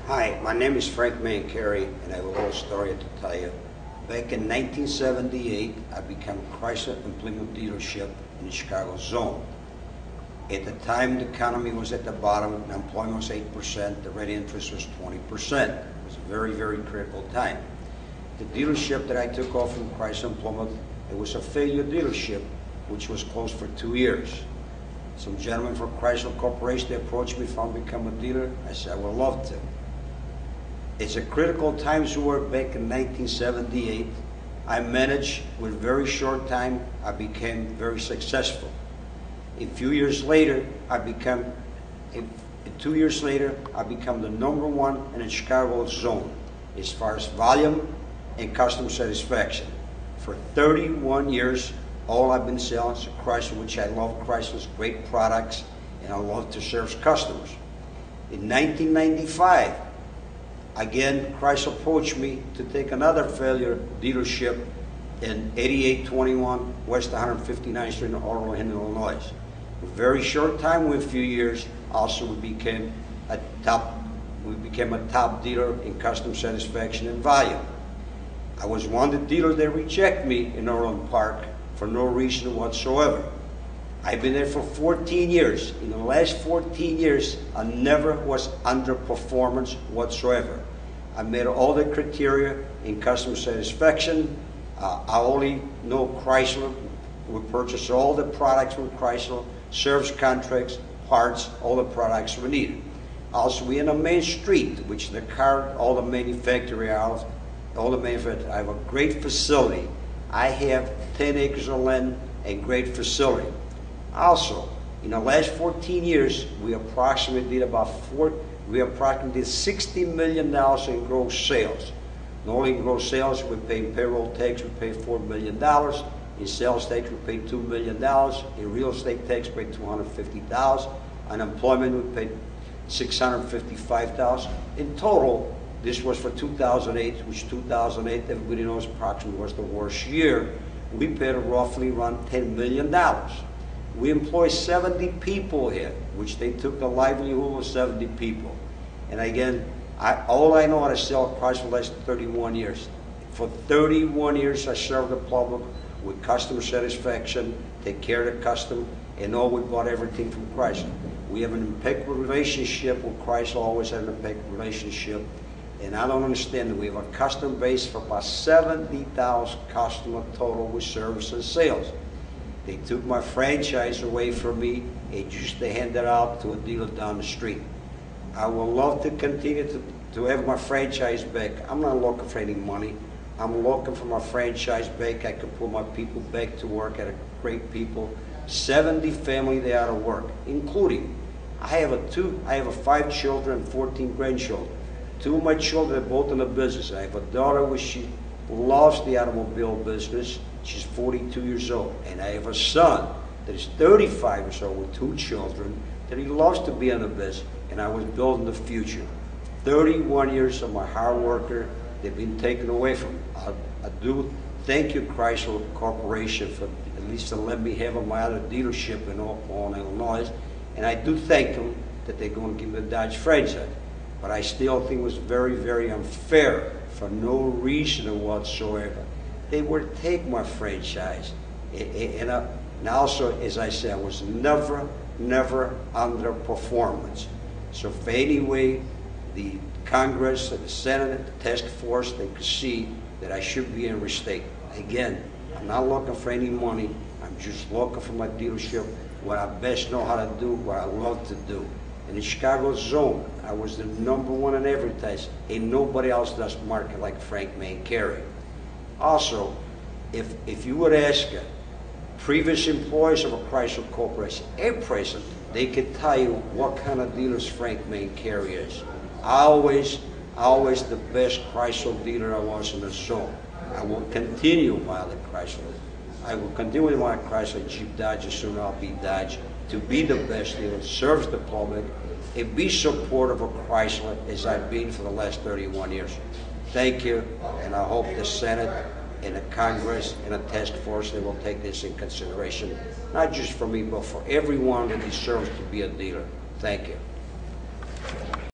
Hi, my name is Frank Mancari, and I have a little story to tell you. Back in 1978, I became Chrysler and Plymouth dealership in the Chicago zone. At the time, the economy was at the bottom, unemployment was 8%, the rate interest was 20%. It was a very, very critical time. The dealership that I took off from Chrysler and Plymouth, it was a failure dealership, which was closed for 2 years. Some gentlemen from Chrysler Corporation, they approached me if I would become a dealer. I said, I would love to. It's a critical times we were back in 1978. I managed with very short time, I became very successful. A few years later, I become the #1 in the Chicago zone as far as volume and customer satisfaction. For 31 years, all I've been selling is Chrysler, which I love. Chrysler's great products, and I love to serve customers. In 1995, again, Chrysler approached me to take another failure dealership in 8821 West 159th Street in Orland, Illinois. A very short time, with a few years, also we became a top dealer in customer satisfaction and volume. I was one of the dealers that reject me in Orland Park for no reason whatsoever. I've been there for 14 years. In the last 14 years, I never was underperformance whatsoever. I met all the criteria in customer satisfaction. I only know Chrysler. We purchase all the products from Chrysler, service contracts, parts, all the products we need. Also, we're in a main street, which the car, all the manufacturing hours, I have a great facility. I have 10 acres of land and great facility. Also, in the last 14 years, we approximately did $60 million in gross sales. Not only in gross sales, we pay payroll tax, we pay $4 million. In sales tax, we pay $2 million. In real estate tax, we pay $250,000. Unemployment, we pay $655,000. In total, this was for 2008, which 2008, everybody knows approximately was the worst year. We paid roughly around $10 million. We employ 70 people here, which they took the livelihood of 70 people. And again, all I know how to sell Chrysler for the last 31 years. For 31 years, I served the public with customer satisfaction, take care of the customer, and all we bought everything from Chrysler. We have an impeccable relationship with Chrysler, always had an impeccable relationship. And I don't understand that we have a customer base for about 70,000 customers total with service and sales. They took my franchise away from me and just to hand it out to a dealer down the street. I would love to continue to have my franchise back. I'm not looking for any money. I'm looking for my franchise back. I can put my people back to work. I have great people. 70 family they out of work, including I have 5 children and 14 grandchildren. 2 of my children are both in the business. I have a daughter which she loves the automobile business. She's 42 years old. And I have a son that is 35 years old with 2 children that he loves to be in the business. And I was building the future. 31 years of my hard worker, they've been taken away from me. I do thank you, Chrysler Corporation, for at least to let me have my other dealership in Oakland, Illinois. And I do thank them that they're going to give me the Dodge franchise. But I still think it was very, very unfair for no reason whatsoever. They would take my franchise. And also, as I said, I was never under performance. So if anyway, the Congress, the Senate, the task force, they could see that I should be in restate. Again, I'm not looking for any money. I'm just looking for my dealership, what I best know how to do, what I love to do. In the Chicago zone, I was the #1 in advertising. Ain't nobody else does market like Frank Mancari. Also, if you would ask previous employees of a Chrysler Corporation at present, they could tell you what kind of dealers Frank Mancari is. Always the best Chrysler dealer I was in the zone. I will continue my other Chrysler. I will continue my Chrysler Jeep Dodge, as soon I'll be Dodge, to be the best dealer, serve the public, and be supportive of Chrysler as I've been for the last 31 years. Thank you, and I hope the Senate and the Congress and the task force, they will take this in consideration, not just for me, but for everyone that deserves to be a dealer. Thank you.